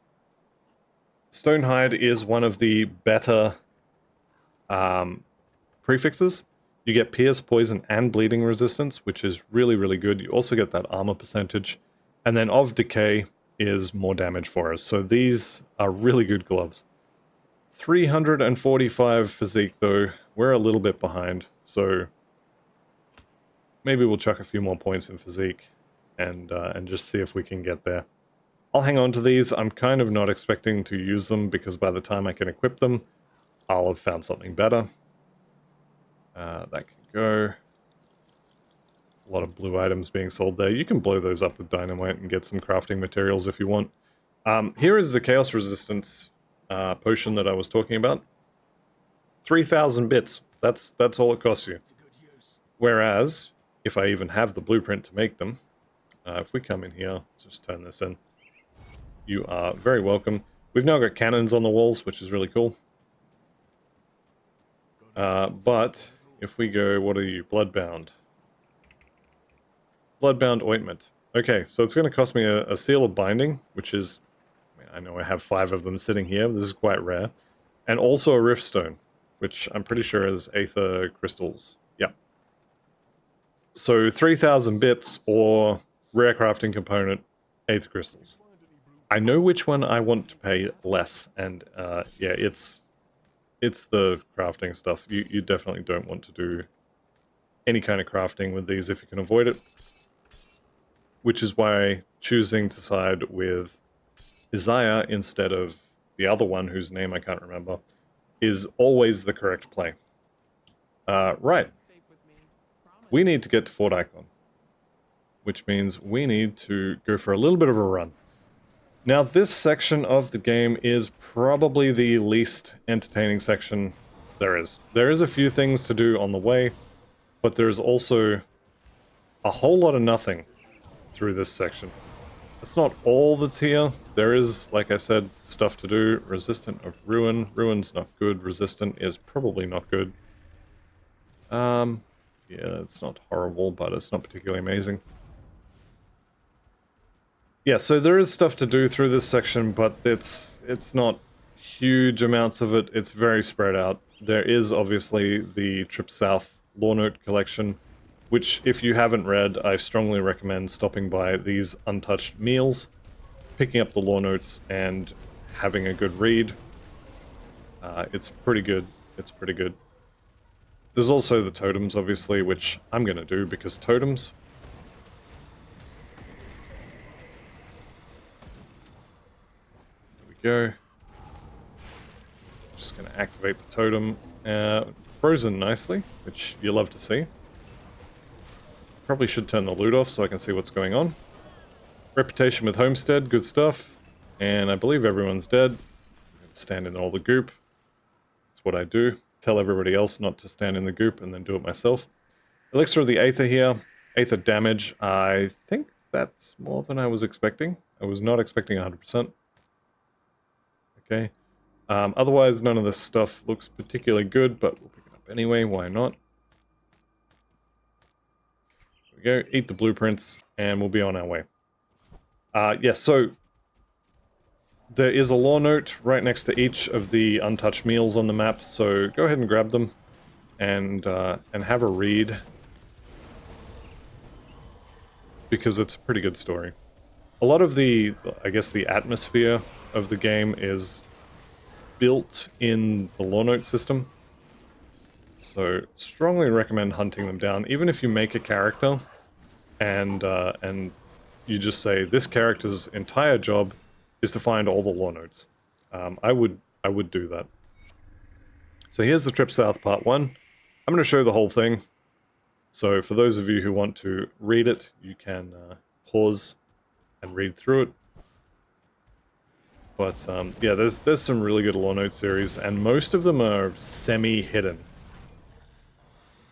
Stonehide is one of the better prefixes. You get Pierce, Poison, and Bleeding resistance, which is really, really good. You also get that armor percentage. And then of Decay, is more damage for us. So these are really good gloves. 345 physique though. We're a little bit behind, so maybe we'll chuck a few more points in physique and just see if we can get there. I'll hang on to these. I'm kind of not expecting to use them because by the time I can equip them, I'll have found something better. That can go. A lot of blue items being sold there. You can blow those up with dynamite and get some crafting materials if you want. Here is the chaos resistance potion that I was talking about. 3,000 bits. That's all it costs you. Whereas, if I even have the blueprint to make them, if we come in here, let's just turn this in. You are very welcome. We've now got cannons on the walls, which is really cool. But if we go, what are you? Bloodbound. Bloodbound ointment. Okay, so it's going to cost me a seal of binding, which is, I know I have 5 of them sitting here. This is quite rare. And also a rift stone, which I'm pretty sure is aether crystals. Yeah. So 3,000 bits or rare crafting component, aether crystals. I know which one I want to pay less, and yeah, it's the crafting stuff. You definitely don't want to do any kind of crafting with these if you can avoid it. Which is why choosing to side with Isaiah instead of the other one, whose name I can't remember, is always the correct play. Right. We need to get to Fort Ikon, which means we need to go for a little bit of a run. Now, this section of the game is probably the least entertaining section there is. There is a few things to do on the way, but there's also a whole lot of nothing through this section. It's not all that's here. There is, like I said, stuff to do. Resistant of Ruin. Ruin's not good. Resistant is probably not good. Yeah, it's not horrible, but it's not particularly amazing. Yeah, so there is stuff to do through this section, but it's not huge amounts of it. It's very spread out. There is obviously the Trip South lore note collection, which if you haven't read, I strongly recommend stopping by these untouched meals, picking up the lore notes, and having a good read. It's pretty good. It's pretty good. There's also the totems, obviously, which I'm going to do because totems. Go. Just going to activate the totem. Frozen nicely, which you love to see. Probably should turn the loot off so I can see what's going on. Reputation with Homestead, good stuff. And I believe everyone's dead. Stand in all the goop. That's what I do. Tell everybody else not to stand in the goop and then do it myself. Elixir of the Aether here. Aether damage. I think that's more than I was expecting. I was not expecting 100%. Okay. Otherwise, none of this stuff looks particularly good, but we'll pick it up anyway. Why not? There we go. Eat the blueprints, and we'll be on our way. Yes, so there is a lore note right next to each of the untouched meals on the map, so go ahead and grab them and have a read, because it's a pretty good story. A lot of the, I guess, the atmosphere of the game is built in the lore note system. So, strongly recommend hunting them down. Even if you make a character and you just say, this character's entire job is to find all the lore notes. I would do that. So here's the Trip South Part 1. I'm going to show the whole thing. So for those of you who want to read it, you can pause and read through it. But yeah, there's some really good lore note series, and most of them are semi-hidden.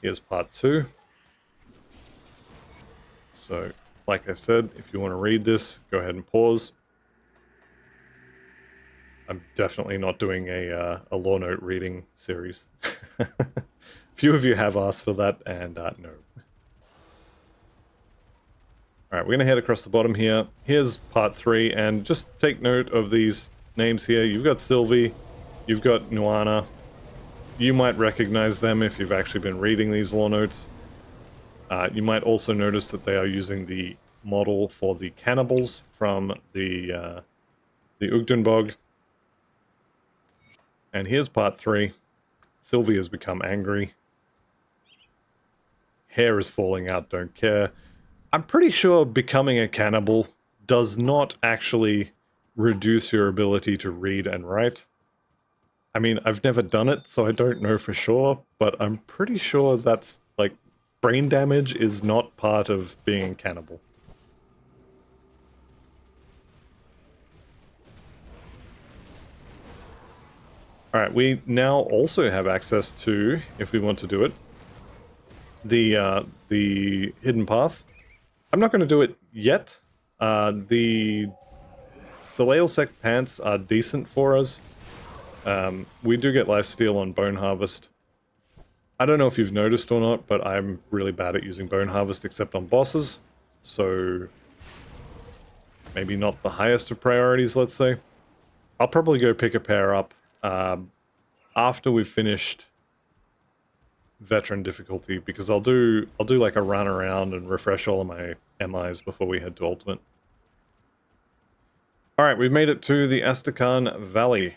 Here's part 2. So, like I said, if you want to read this, go ahead and pause. I'm definitely not doing a lore note reading series. Few of you have asked for that, and no. Alright, we're going to head across the bottom here. Here's part 3, and just take note of these names here. You've got Sylvie, you've got Nuana. You might recognize them if you've actually been reading these lore notes. You might also notice that they are using the model for the cannibals from the Ugdenbog. And here's part 3. Sylvie has become angry. Hair is falling out, don't care. I'm pretty sure becoming a cannibal does not actually reduce your ability to read and write. I mean, I've never done it, so I don't know for sure, but I'm pretty sure that's, like, brain damage is not part of being a cannibal. Alright, we now also have access to, if we want to do it, the hidden path. I'm not going to do it yet. The Soleilsec pants are decent for us. We do get lifesteal on Bone Harvest. I don't know if you've noticed or not, but I'm really bad at using Bone Harvest except on bosses. So maybe not the highest of priorities, let's say. I'll probably go pick a pair up after we've finished veteran difficulty, because I'll do like a run around and refresh all of my MIs before we head to ultimate. Alright, we've made it to the Astrakhan Valley.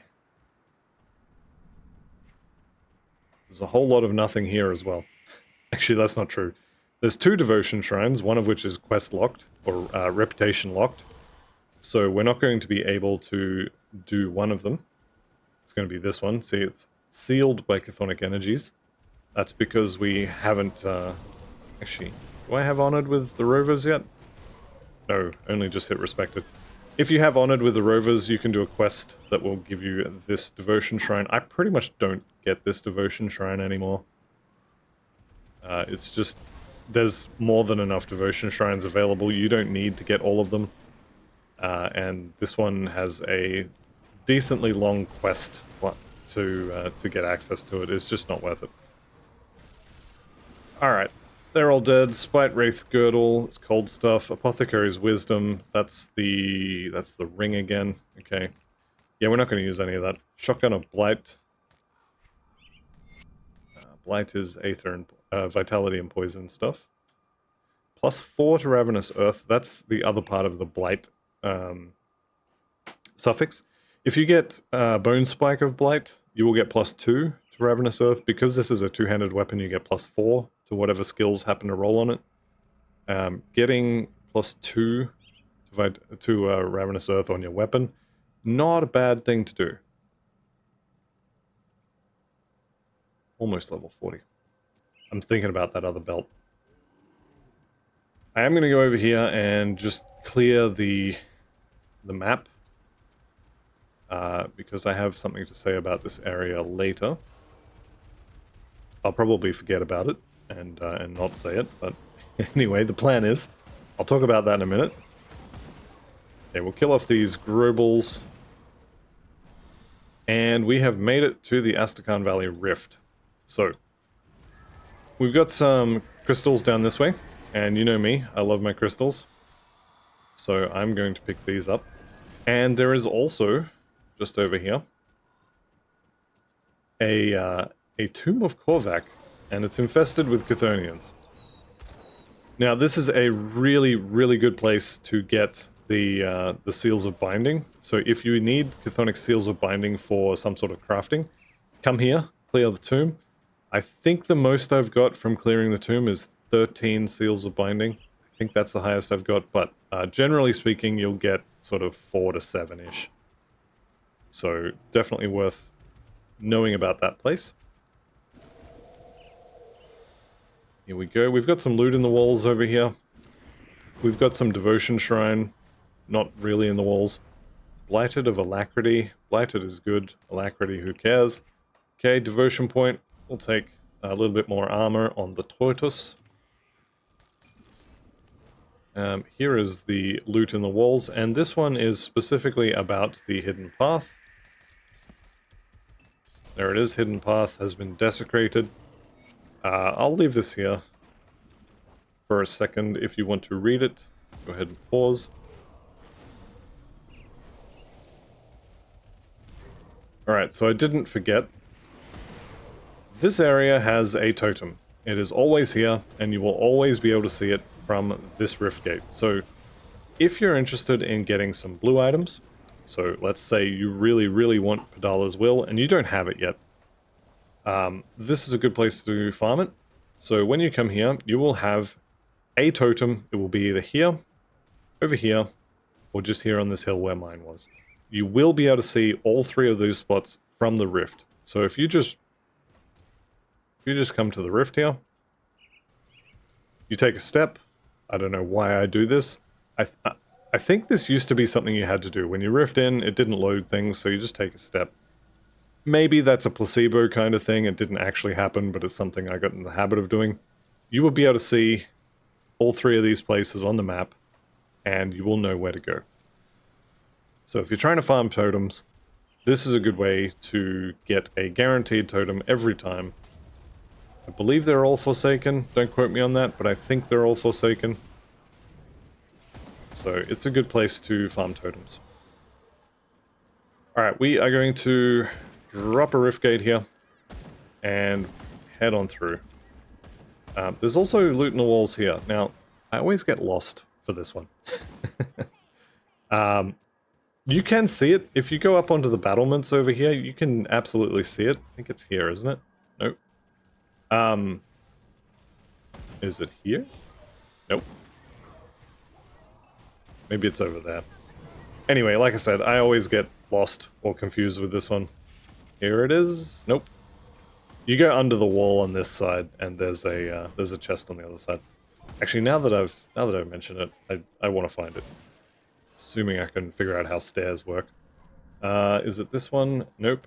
There's a whole lot of nothing here as well. Actually, that's not true. There's 2 devotion shrines, one of which is quest locked, or reputation locked. So we're not going to be able to do one of them. It's going to be this one. See, it's sealed by chthonic energies. That's because we haven't... Actually, do I have Honored with the Rovers yet? No, only just hit Respected. If you have Honored with the Rovers, you can do a quest that will give you this devotion shrine. I pretty much don't get this devotion shrine anymore. It's just... There's more than enough devotion shrines available. You don't need to get all of them. And this one has a decently long quest to get access to it. It's just not worth it. Alright, they're all dead. Spite Wraith Girdle, it's cold stuff. Apothecary's Wisdom, that's the ring again. Okay. Yeah, we're not going to use any of that. Shotgun of Blight. Blight is Aether and Vitality and Poison stuff. +4 to Ravenous Earth, that's the other part of the Blight suffix. If you get Bone Spike of Blight, you will get +2 to Ravenous Earth. Because this is a two-handed weapon, you get +4 to whatever skills happen to roll on it. Getting +2 to Ravenous Earth on your weapon, not a bad thing to do. Almost level 40. I'm thinking about that other belt. I am going to go over here and just clear the map. Because I have something to say about this area later. I'll probably forget about it and not say it, but anyway, the plan is, I'll talk about that in a minute. Okay, we'll kill off these Grobles. And we have made it to the Astrakhan Valley Rift. So, we've got some crystals down this way, and you know me, I love my crystals. So I'm going to pick these up. And there is also, just over here, a Tomb of Korvac, and it's infested with Chthonians. Now, this is a really, really good place to get the Seals of Binding. So if you need Chthonic Seals of Binding for some sort of crafting, come here, clear the tomb. I think the most I've got from clearing the tomb is 13 Seals of Binding. I think that's the highest I've got, but generally speaking, you'll get sort of 4 to 7-ish. So definitely worth knowing about that place. Here we go. We've got some loot in the walls over here. We've got some Devotion Shrine. Not really in the walls. Blighted of Alacrity. Blighted is good. Alacrity, who cares? Okay, Devotion Point. We'll take a little bit more armor on the Tortoise. Here is the loot in the walls, and this one is specifically about the Hidden Path. There it is, Hidden Path has been desecrated. I'll leave this here for a second. If you want to read it, go ahead and pause. Alright, so I didn't forget. This area has a totem. It is always here, and you will always be able to see it from this rift gate. So if you're interested in getting some blue items, so let's say you really, really want Padala's Will and you don't have it yet, this is a good place to farm it. So when you come here, you will have a totem. It will be either here, over here, or just here on this hill where mine was. You will be able to see all three of those spots from the rift. So if you just come to the rift here, you take a step. I don't know why I do this. I think this used to be something you had to do. When you rift in, it didn't load things, so you just take a step. Maybe that's a placebo kind of thing. It didn't actually happen, but it's something I got in the habit of doing. You will be able to see all three of these places on the map, and you will know where to go. So if you're trying to farm totems, this is a good way to get a guaranteed totem every time. I believe they're all Forsaken. Don't quote me on that, but I think they're all Forsaken. So it's a good place to farm totems. Alright, we are going to drop a rift gate here and head on through. There's also loot in the walls here. Now, I always get lost for this one. You can see it. If you go up onto the battlements over here, you can absolutely see it. I think it's here, isn't it? Nope. Is it here? Nope. Maybe it's over there. Anyway, like I said, I always get lost or confused with this one. Here it is. Nope. You go under the wall on this side, and there's a chest on the other side. Actually, now that I've mentioned it, I want to find it. Assuming I can figure out how stairs work. Is it this one? Nope.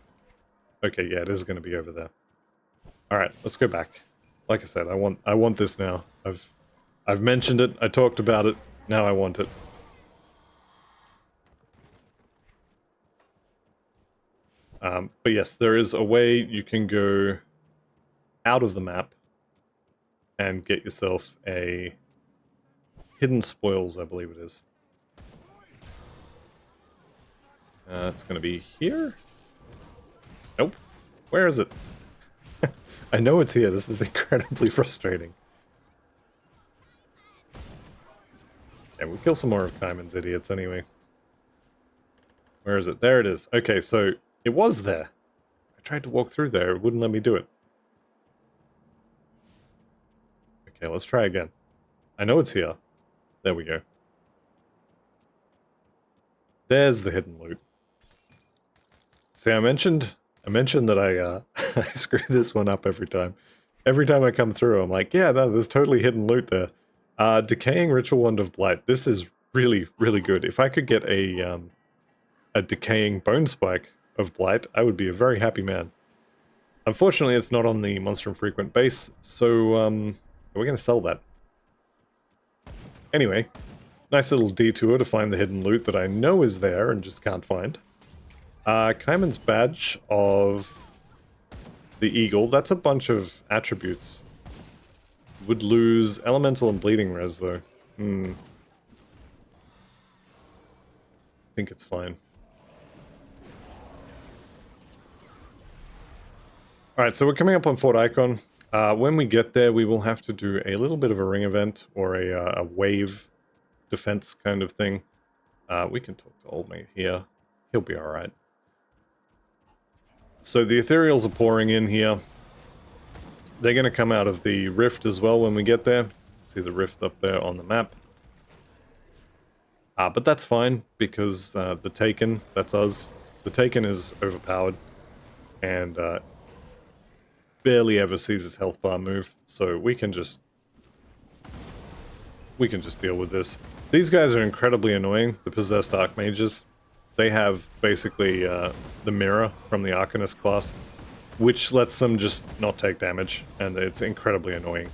Okay, yeah, it is going to be over there. All right, let's go back. Like I said, I want this now. I've mentioned it. I talked about it. Now I want it. But yes, there is a way you can go out of the map and get yourself a hidden spoils, I believe it is. It's going to be here? Nope. Where is it? I know it's here. This is incredibly frustrating. Okay, we'll kill some more of Kaiman's idiots anyway. Where is it? There it is. Okay, so it was there. I tried to walk through there. It wouldn't let me do it. Okay, let's try again. I know it's here. There we go. There's the hidden loot. See, I mentioned that I I screw this one up every time. Every time I come through, I'm like, yeah, no, there's totally hidden loot there. Decaying Ritual Wand of Blight. This is really, really good. If I could get a decaying bone spike of Blight, I would be a very happy man. Unfortunately, it's not on the Monster Infrequent base, so we're going to sell that. Anyway, nice little detour to find the hidden loot that I know is there and just can't find. Kaiman's Badge of the Eagle, that's a bunch of attributes. Would lose Elemental and Bleeding Res, though. I think it's fine. Alright, so we're coming up on Fort Ikon. When we get there, we will have to do a little bit of a ring event, or a wave defense kind of thing. We can talk to Old Mate here. He'll be alright. So the Ethereals are pouring in here. They're going to come out of the rift as well when we get there. See the rift up there on the map. But that's fine, because the Taken, that's us. The Taken is overpowered, and barely ever sees his health bar move, so we can just deal with this. These guys are incredibly annoying, the Possessed Archmages. They have basically the mirror from the Arcanist class, which lets them just not take damage, and it's incredibly annoying.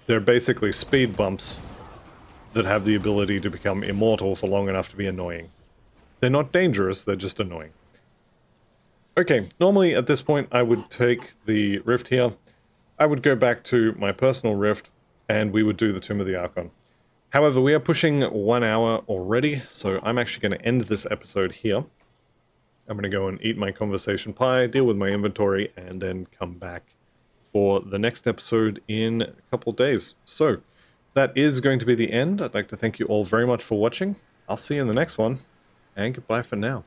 They're basically speed bumps that have the ability to become immortal for long enough to be annoying. They're not dangerous, they're just annoying. Okay, normally at this point I would take the rift here. I would go back to my personal rift, and we would do the Tomb of the Archon. However, we are pushing 1 hour already, so I'm actually going to end this episode here. I'm going to go and eat my conversation pie, deal with my inventory, and then come back for the next episode in a couple days. So, that is going to be the end. I'd like to thank you all very much for watching. I'll see you in the next one, and goodbye for now.